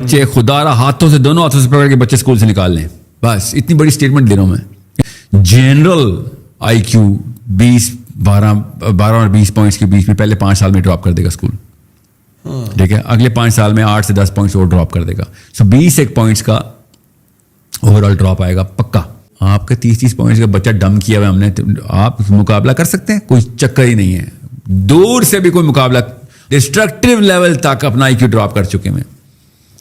بچے خدا را ہاتھوں سے دونوں ہاتھوں سے پکڑ کے بچے اسکول سے نکال لیں. بس اتنی بڑی اسٹیٹمنٹ دے رہا ہوں میں. جنرل آئی کیو 12 اور 20 پوائنٹس کے بیچ میں پہلے 5 سال میں ڈراپ کر دے گا اسکول. ٹھیک ہے, اگلے 5 سال میں 8 سے 10 پوائنٹس اور ڈراپ کر دے گا. سو 20 ایک پوائنٹس کا اوور آل ڈراپ آئے گا پکا. آپ کا 30 پوائنٹس کا بچہ ڈم کیا ہوا ہم نے, آپ مقابلہ کر سکتے ہیں؟ کوئی چکر ہی نہیں ہے, دور سے بھی کوئی مقابلہ. ڈسٹرکٹیو لیول تک اپنا آئی کیو ڈراپ کر چکے ہیں.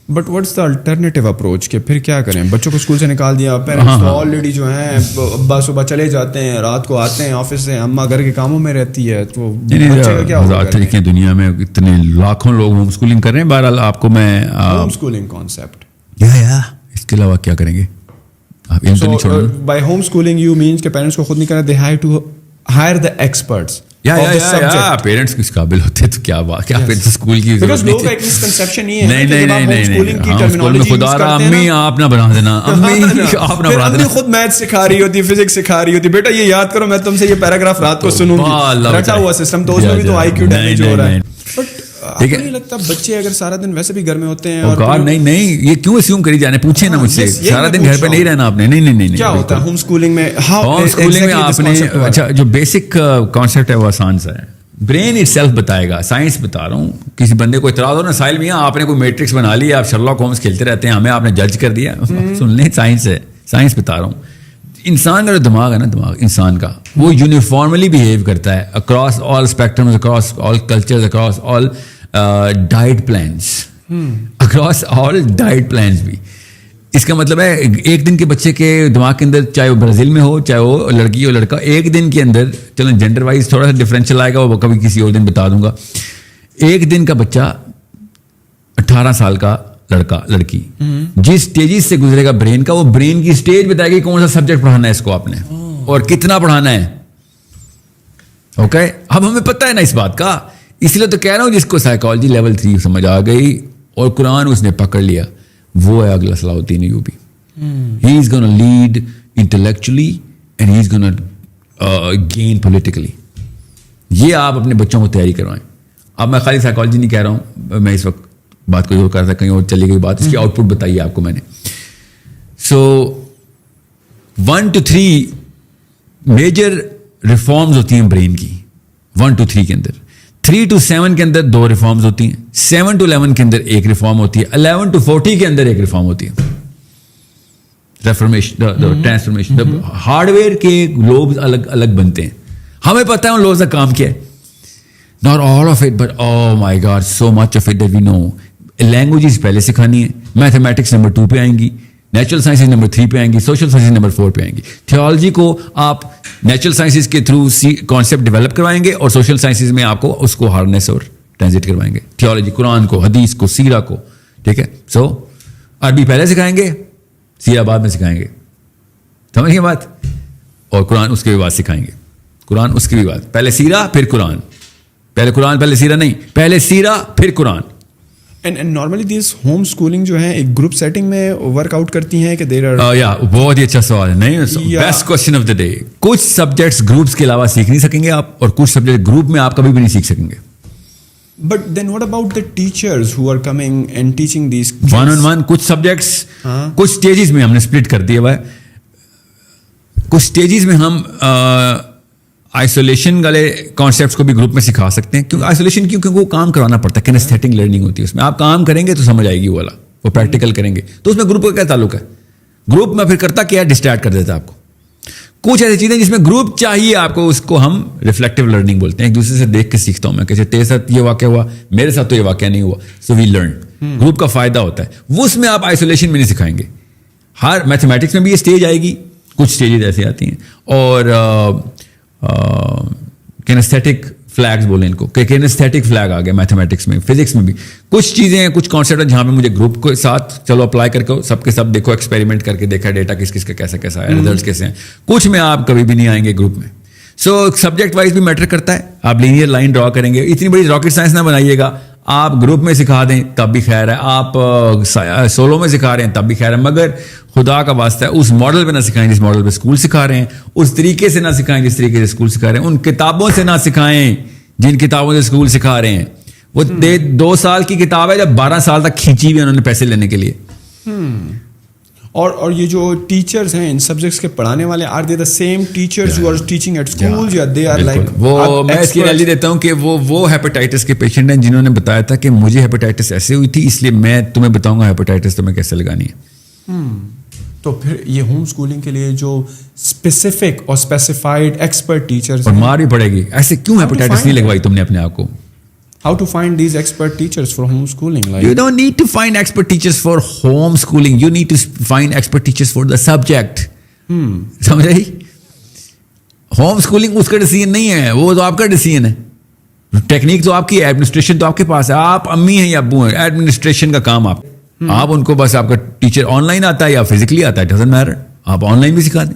But what's the alternative approach کہ پھر کیا کریں؟ بچوں کو اسکول سے نکال دیا, پیرنٹس تو آلریڈی جو ہیں ابا صبح چلے جاتے ہیں, رات کو آتے ہیں آفس سے, اماں گھر کے کاموں میں رہتی ہے, تو بچے کا کیا ہوگا؟ دیکھیں دنیا میں اتنے لاکھوں لوگ ہوم اسکولنگ کر رہے ہیں. بہرحال آپ کو میں ہوم اسکولنگ کانسیپٹ اس کے علاوہ کیا کریں گے آپ؟ By home schooling you means کہ پیرنٹس کو خود نہیں کرنا, they have to hire the experts. Parents کس قابل ہوتے تو کیا بات, کیا اسکول کی خدا را امی آپ نہ بنا دینا, امی آپ نہ بنا دینا. خود میتھ سکھا رہی ہوتی, فزکس سکھا رہی ہوتی, بیٹا یہ یاد کرو, میں تم سے یہ پیراگراف رات کو سنوں گی, رٹا ہوا سسٹم, تو اس میں بھی تو آئی کیو ڈیمیج ہو رہا ہے. ٹھیک ہے, نہیں لگتا بچے اگر سارا دن ویسے بھی گھر میں ہوتے ہیں اور نہیں یہ کیوں اسیوم کری جانے, پوچھیں نا مجھ سے, سارا دن گھر پہ نہیں رہنا آپ نے. نہیں کیا ہوتا ہے ہوم اسکولنگ میں؟ ہوم اسکولنگ میں آپ نے اچھا جو بیسک کانسیپٹ ہے وہ آسان سا ہے, برین اٹ سیلف بتائے گا. سائنس بتا رہا ہوں, کسی بندے کو اعتراض ہو نا, ساحل میاں آپ نے کوئی میٹرکس بنا لی, آپ شرلاک ہومز کھیلتے رہتے ہیں, ہمیں آپ نے جج کر دیا. سن لیں, سائنس ہے, سائنس بتا رہا ہوں. انسان کا جو دماغ ہے نا, دماغ انسان کا وہ یونیفارملی بہیو کرتا ہے across all spectrum, across all cultures, across all diet plans, across all diet plans بھی. اس کا مطلب ہے ایک دن کے بچے کے دماغ کے اندر, چاہے وہ برازیل میں ہو چاہے وہ لڑکی ہو لڑکا, ایک دن کے اندر, چلو جینڈر وائز تھوڑا سا ڈفرینشیل آئے گا, وہ کبھی کسی اور دن بتا دوں گا. ایک دن کا بچہ 18 سال کا لڑکا لڑکی جس اسٹیجز سے گزرے گا برین کا, وہ برین کی اسٹیج بتائے گی کون سا سبجیکٹ پڑھانا ہے اس کو آپ نے اور کتنا پڑھانا ہے. اوکے, اب ہمیں پتہ ہے نا اس بات کا, اس لیے تو کہہ رہا ہوں جس کو سائیکالوجی لیول 3 سمجھ آ گئی اور قرآن اس نے پکڑ لیا, وہ ہے اگلا Salahuddin Ayubi. He is gonna lead intellectually and he is gonna gain politically. یہ آپ اپنے بچوں کو تیاری کروائیں. اب میں خالی سائیکالوجی نہیں کہہ رہا ہوں, میں اس وقت بات کوئی اور کر رہا تھا, کہیں اور چلی گئی بات, اس کی آؤٹ پٹ بتائیے آپ کو میں نے. سو 1 to 3 میجر ریفارمز ہوتی ہیں برین کی. 1 to 3 کے اندر, 3 to 7 کے اندر 2 ریفارمز ہوتی ہیں, 7 to 11 کے اندر 1 ریفارم ہوتی ہے, 11 to 40 کے اندر 1 ریفارم ہوتی ہے. Reformation, transformation. ہارڈ ویئر کے لوبز الگ الگ بنتے ہیں, ہمیں پتہ ہے ان لوبز کا کام کیا ہے. Not all of it, but oh my God, so much of it that we know. Languages پہلے سکھانی ہے, میتھمیٹکس نمبر 2 پہ آئیں گی, نیچرل سائنسز نمبر 3 پہ آئیں گی, سوشل سائنسز نمبر 4 پہ آئیں گی. تھیولوجی کو آپ نیچرل سائنسز کے تھرو کانسیپٹ ڈیولپ کروائیں گے اور سوشل سائنسز میں آپ کو اس کو ہارنیس اور ٹرانزٹ کروائیں گے. تھیولوجی قرآن کو, حدیث کو, سیرہ کو. ٹھیک ہے, سو عربی پہلے سکھائیں گے, سیرہ بعد میں سکھائیں گے, سمجھ گئے بات, اور قرآن اس کے بھی بعد سکھائیں گے. قرآن اس کے بھی بعد, پہلے سیرہ پھر قرآن, پہلے قرآن پہلے سیرہ نہیں, پہلے سیرہ پھر قرآن. And normally these home schooling جو ہیں ایک گروپ سیٹنگ میں ورک آؤٹ کرتی ہیں کہ بہت ہی اچھا سوال ہے. نہیں, best question of the day. کچھ سبجیکٹس گروپس کے علاوہ سیکھ نہیں سکیں گے آپ, اور کچھ سبجیکٹ گروپ میں آپ کبھی بھی نہیں سیکھ سکیں گے. But then what about the teachers who are coming and teaching these kids? One on one, کچھ سبجیکٹس کچھ سٹیجز میں ہم نے سپلٹ کر دیا ہوا ہے. کچھ سٹیجز میں ہم آئسولیشن والے کانسیپٹس کو بھی گروپ میں سکھا سکتے ہیں. کیونکہ آئسولیشن کیونکہ وہ کام کرانا پڑتا ہے, کینیستھیٹک لرننگ ہوتی ہے اس میں. آپ کام کریں گے تو سمجھ آئے گی وہ والا, وہ پریکٹیکل کریں گے تو اس میں گروپ کا کیا تعلق ہے. گروپ میں پھر کرتا کیا, ڈسٹریکٹ کر دیتا ہے آپ کو. کچھ ایسی چیزیں جس میں گروپ چاہیے آپ کو, اس کو ہم ریفلیکٹیو لرننگ بولتے ہیں. ایک دوسرے سے دیکھ کے سیکھتا ہوں میں, کہ تیرے ساتھ یہ واقعہ ہوا, میرے ساتھ تو یہ واقعہ نہیں ہوا, سو وی لرن. گروپ کا فائدہ ہوتا ہے وہ, اس میں آپ آئسولیشن میں نہیں سکھائیں گے. ہر میتھمیٹکس میں بھی یہ اسٹیج آئے گی, کچھ اسٹیجز ایسے آتی ہیں. اور کینیستھیٹک فلیگز بولیں ان کو, کہ کینیستھیٹک فلیگ آ گیا میتھمیٹکس میں. فزکس میں بھی کچھ چیزیں ہیں, کچھ کانسیپٹ ہیں جہاں پہ مجھے گروپ کے ساتھ چلو اپلائی کر کے سب کے سب دیکھو, ایکسپیریمنٹ کر کے دیکھا ڈیٹا کس کس کا کیسا کیسا ہے, ریزلٹس کیسے ہیں. کچھ میں آپ کبھی بھی نہیں آئیں گے گروپ میں. سو سبجیکٹ وائز بھی میٹر کرتا ہے. آپ لینئر لائن ڈرا کریں گے, اتنی بڑی راکٹ سائنس نہ بنائیے گا. آپ گروپ میں سکھا دیں تب بھی خیر ہے, آپ سولو میں سکھا رہے ہیں تب بھی خیر ہے, مگر خدا کا واسطہ ہے اس ماڈل پہ نہ سکھائیں جس ماڈل پہ اسکول سکھا رہے ہیں, اس طریقے سے نہ سکھائیں جس طریقے سے اسکول سکھا رہے ہیں, ان کتابوں سے نہ سکھائیں جن کتابوں سے اسکول سکھا رہے ہیں. وہ 2 سال کی کتاب ہے جب 12 سال تک کھینچی ہوئی انہوں نے پیسے لینے کے لیے. اور یہ جو ٹیچرز ہیں ان سبجیکٹس کے پڑھانے والے are they the same teachers who are teaching at school یا دے آر لائک وہ میں اس کی انالوجی دیتا ہوں کہ وہ ہیپیٹائٹس کے پیشنٹ ہیں جنہوں نے بتایا تھا کہ مجھے ہیپیٹائٹس ایسے ہوئی تھی اس لیے میں تمہیں بتاؤں گا ہیپیٹائٹس تمہیں کیسے لگانی ہے. تو پھر یہ ہوم اسکولنگ کے لیے جو اسپیسیفک اور اسپیسیفائڈ ایکسپرٹ ٹیچرز اور مار بھی پڑے گی. ایسے کیوں ہیپیٹائٹس نہیں لگوائی تم نے اپنے آپ کو؟ How to find these expert teachers for homeschooling? Like, you don't need to find expert teachers for homeschooling. You need to find expert teachers for the subject. سمجھ رہی؟ ہوم اسکولنگ اس کا ڈیسیژن نہیں ہے, وہ تو آپ کا ڈیسیژن ہے. ٹیکنیک تو آپ کی ہے, ایڈمنسٹریشن تو آپ کے پاس ہے. آپ امی ہیں یا ابو ہیں, ایڈمنسٹریشن کا کام آپ ان کو بس آپ کا ٹیچر آن لائن آتا ہے یا فزیکلی آتا ہے, ڈزنٹ میٹر, آپ آن لائن بھی سکھا دیں.